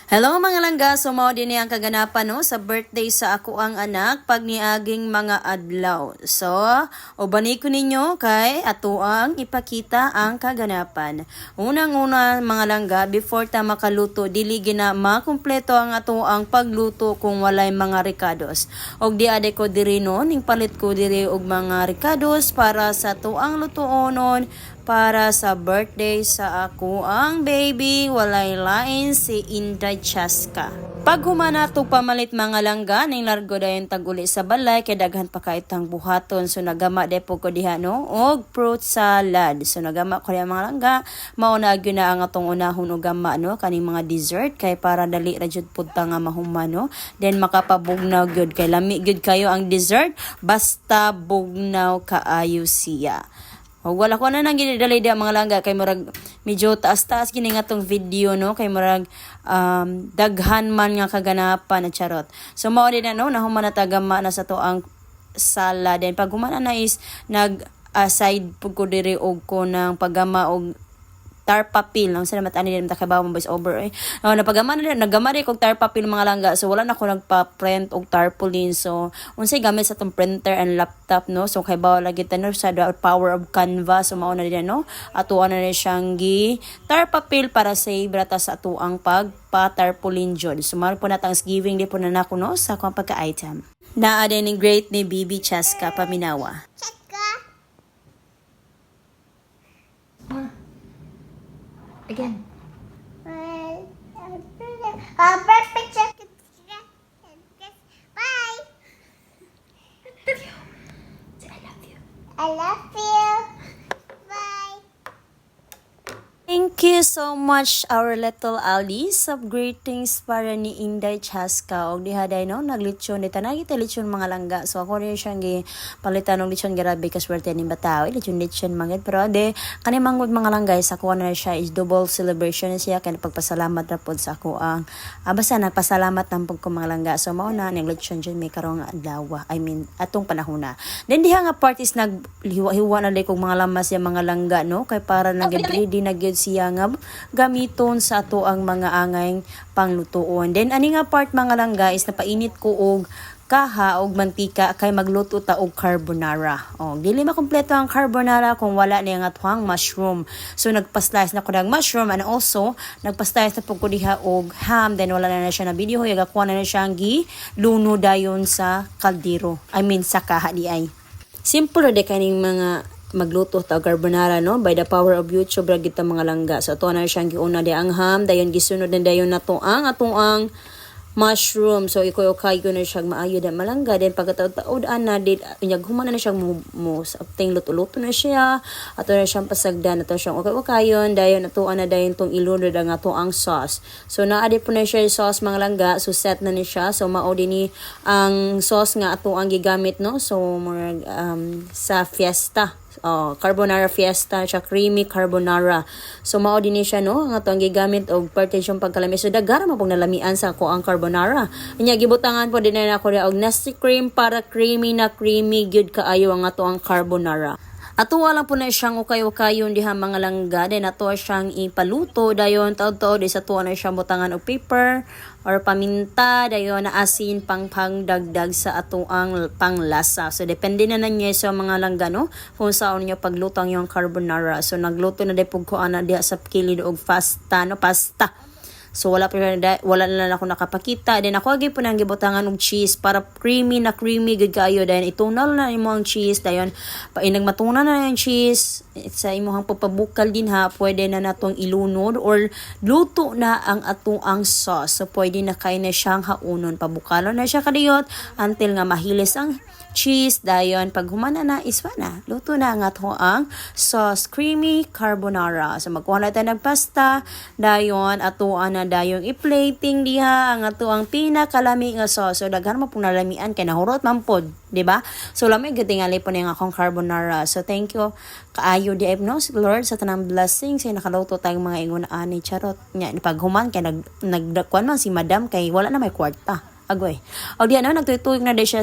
Hello mga langga, so mao din ang kaganapan no sa birthday sa ako ang anak pag niaging mga adlaw. So, ubani ko ninyo kay ato ang ipakita ang kaganapan. Unang-una mga langga, before ta makaluto, dili gina makumpleto ang ato ang pagluto kung walay mga ricados. Og di ade ko diri no, ning palit ko diri og mga ricados para sa tuang lutuonon para sa birthday sa ako ang baby, walay lain si Inday Chaska. Pag humana to pamalit mga langga, ning largo dayon taguli sa balay kay daghan pa kaitang buhaton, so nagama depo ko diha no og fruit salad. So nagama ko diha mga langga, mao na gyud na ang atong unahon og gama no kaning mga dessert kay para dali ra jud pud ta nga mahuman no. Then makapabugnaw gyud kay lami gyud kayo ang dessert basta bugnaw kaayo siya. O wala ko na nang ginidalay dia mga langga kay murag medyo taas-taas gini nga tong video no kay murag daghan man nga kaganapan na charot. So mao din na no nahuman na tagama na sa to ang salad. Then pag humana na is nag side pud ko diri og ko ng paggama og tarpapil nang sa matani din takabaw mo voice over napagama na nagama rin kog tarpapil mga langga, so wala na ko nagpa-print og tarpaulin, so unsay gamit sa tong printer and laptop no, so kay bawa lagi tanor sa power of Canva, so mao na din no ato na rin siyang gi tarpapil para save rata sa ato ang pagpa-tarpaulin jud. So mao po na Thanksgiving di po na nako no sa akong pagka-item naa din ni great ni Bibi Chaska paminawa. Again. Perfect second. Bye. Say I love you. I love you. Bye. Thank you so much our little Alice of greetings para ni Inday Chaska og diha day no naglitsyon dita nagita litsyon mga langga, so ako rin siyang gi palitan og litsyon grabe ka swerte ni bataw litsyon magid pero de kani mangod mga langga sa ko na siya is double celebration siya kay pagpasalamat ra pod sa ako ang basta nagpasalamat nang pud ko mga langga, so mao na naglitsyon jud may karong adlaw atong panahon na. Then diha nga parties naghiwa na day kog mga lamas ya mga langga no kay para nag-ready na gyud siya nga gamiton sa ato ang mga angay panglutuon. Then ani nga part mga langga is napainit ko og kaha og mantika kay magluto ta og carbonara. Dili makompleto ang carbonara kung wala ni ang atuang mushroom. So nagpa-slice na ko ng mushroom and also nagpa-slice na pud ko diha og ham, then wala na siya na video yaga kuha na siya ang gi luno dayon sa kaldero. Sa kaha di ay. Simple de kaning mga magluto ta carbonara no by the power of YouTube ra kita mga langga. So to na siyang giuna di ang ham, dayon gisunod na dayon nato ang atong mushroom. So iko kayo na siyang maayo da malangga, then pagkataod ana did human na siyang mo ting luto-luto na siya ato na siyang pasagdan ato siyang kayon dayon ato ana dayon tong ilunod ang ato ang sauce. So naadi po na siya yung sauce mga langga, so set na ni siya, so mao dinhi ang sauce nga ato ang gigamit no, so more sa fiesta carbonara fiesta siya creamy carbonara. So mao din siya no nga atong gigamit og partition pagkalami, so dagara mo pong nalamian sa ko ang carbonara. Nya gibutangan po din na ako og nasty cream para creamy gyud kaayo ang ato ang carbonara. Ato lang po na siyang ukay-ukayon diha mga langga, then ato siyang ipaluto dayon taod-taod isa tuwa na siyang butangan og pepper or paminta dayon na asin pang dagdag sa ato ang panglasa. So depende na niya sa mga langga no kung saan niyo pagluto ang yung carbonara. So nagluto na dai pug ko ana diha sa kilid og pasta. So wala na ako nakapakita. Then ako agi po nang gibutangan og cheese para creamy gud kaayo. Then itunal na imo ang cheese dayon painag matunan na yung cheese sa imong pagpabukal din ha, pwede na natong ilunod or luto na ang ato ang sauce. So pwede na kay na siyang haunon, pabukalon na siya kadiyot until nga mahilis ang cheese dayon pag humana na iswa na luto na ang ato ang sauce creamy carbonara. So magkuha na tayo ng pasta dayon ato na dayong i-plating diha ang ato ang pinakalami nga sauce. So daghan mo pong nalamian kay nahurot man pod, di ba? So lamay gatingali po na akong carbonara. So thank you kaayo di no Lord sa tanang blessings say nakaluto tayong mga ingon ani charot nya pag human kay nagdakuan man si madam kay wala na may kwarta. Agoy. O di ano, nagtuytuyog na di siya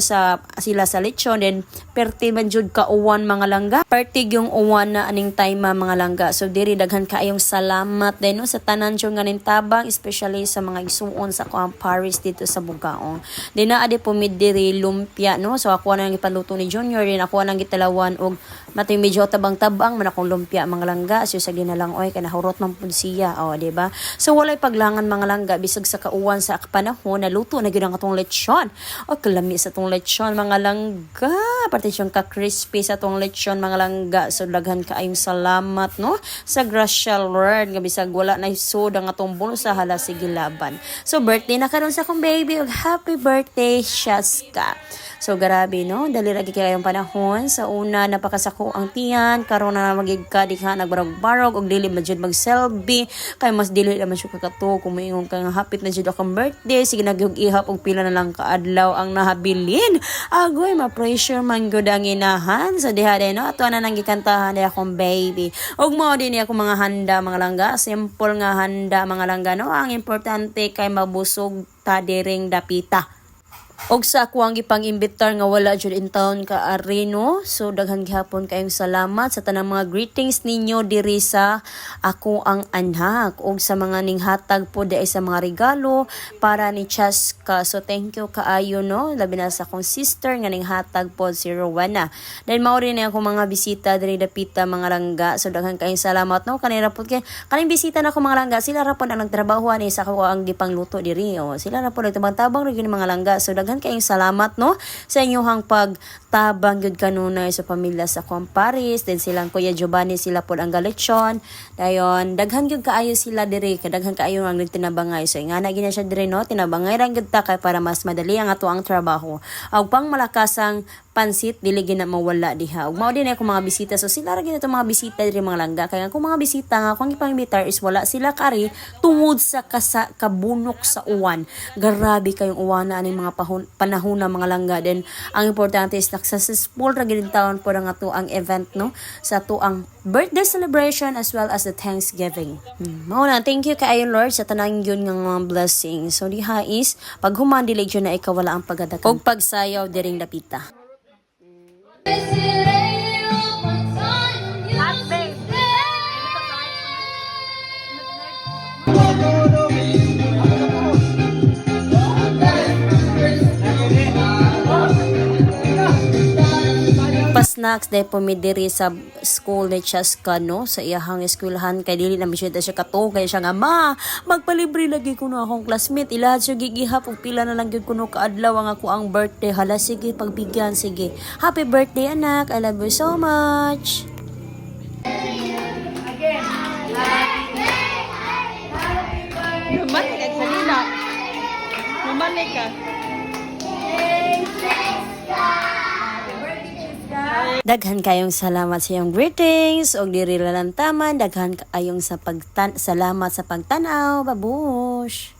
sila sa lechon. Then, perti man jud ka uwan mga langga. Pertig yung uwan na aning time mga langga. So, diri daghan kaayong salamat din no, sa tanan jud nga ning tabang, especially sa mga isuon sa ako ang Paris dito sa Bugaong. Di na adi pumid diri lumpia no. So, ako na nang ipaluto ni Junior. Din ako nang gitalawan og matay medyo tabang-tabang man akong lumpia mga langga. So, sa ginalang oy kanahurot man pud siya. O, di ba? So, walay paglangan mga langga bisag sa kauwan sa panahon naluto na gyud ang atong lechon. O kalami sa atong lechon mga langga. Pati siyang ka-crispy sa atong lechon mga langga. So daghan kaayong salamat no sa Gracia Lord nga bisag wala na isod ang atong bulsa hala sige laban. So birthday na karon sa akong baby ug happy birthday Shaska. So grabe no, dali lagi kayong panahon sa una napakasako ang tiyan karon na magigka diha nagbarog-barog og dili man jud mag-selfie kay mas dili naman siya kakato kung moingon ka nga hapit na jud akong birthday sige nagyug ihap og pila na lang kaadlaw ang nahabilin. Agoy ma-pressure man gud ang inahan sa diha din no ato na nang gikantahan ni akong baby. Og mao din ako mga handa mga langga, simple nga handa mga langga no. Ang importante kay mabusog ta diring dapita. Og sa ako ang gipang-imbitar nga wala jud in town ka Areno. So daghan gihapon kayong salamat sa tanang mga greetings ninyo diri sa ako ang anak og sa mga ninghatag po dai sa mga regalo para ni Chaska. So thank you kaayo no. Labi na sa akong sister nga ninghatag po si Rowena. Then mao rin ako mga bisita diri dapita mga langga. So daghan kayong salamat no. Kanira pud kay kaning bisita na ko mga langga sila ra pud ang nagtrabahuan sa ako ang gipangluto diri. O sila ra pud nagtabang-tabang rig mga langga. So daghan kayong salamat no sa inyong pagtabang gyud kanunay sa pamilya sa Paris. Then silang Kuya Giovanni sila pod ang galechon. Dayon daghan gyud kaayo sila diri kay daghan kaayo ang nagtinabangay. So ingana gina siya diri no tinabangay ra gyud ta kay para mas madali ang ato ang trabaho. Og pang malakasang pansit dili gina mawala diha. Ug mao din ako mga bisita. So sila ra gyud mga bisita diri mga langga. Kaya kung mga bisita nga kung ipang-imbitar is wala sila kari tungod sa kabunok sa uwan. Grabe kayong uwan na aning mga panahon na mga langga. Then ang importante is successful ra gyud taon po ang ato ang event no sa ato ang birthday celebration as well as the Thanksgiving. Mao na thank you kaayo Lord sa tanang yun nga mga blessing. So diha is pag human dili jud na ikaw wala ang pagadakan og pagsayaw diring dapita. Pasnacks dahil pumidiri sa school ni Chaska no sa iyahang eskwelahan kay dili na siya kato kay siya nga ma magpalibre lagi ko no akong classmate ilahad siya gigihap og pila na lang gyud kuno kaadlaw ang ako ang birthday hala sige pagbigyan sige happy birthday anak I love you so much. Lumalik ka salila. Lumalik ka. Daghan kayong salamat sa iyong greetings og diri lang taman daghan kayong sa salamat sa pagtanaw babush.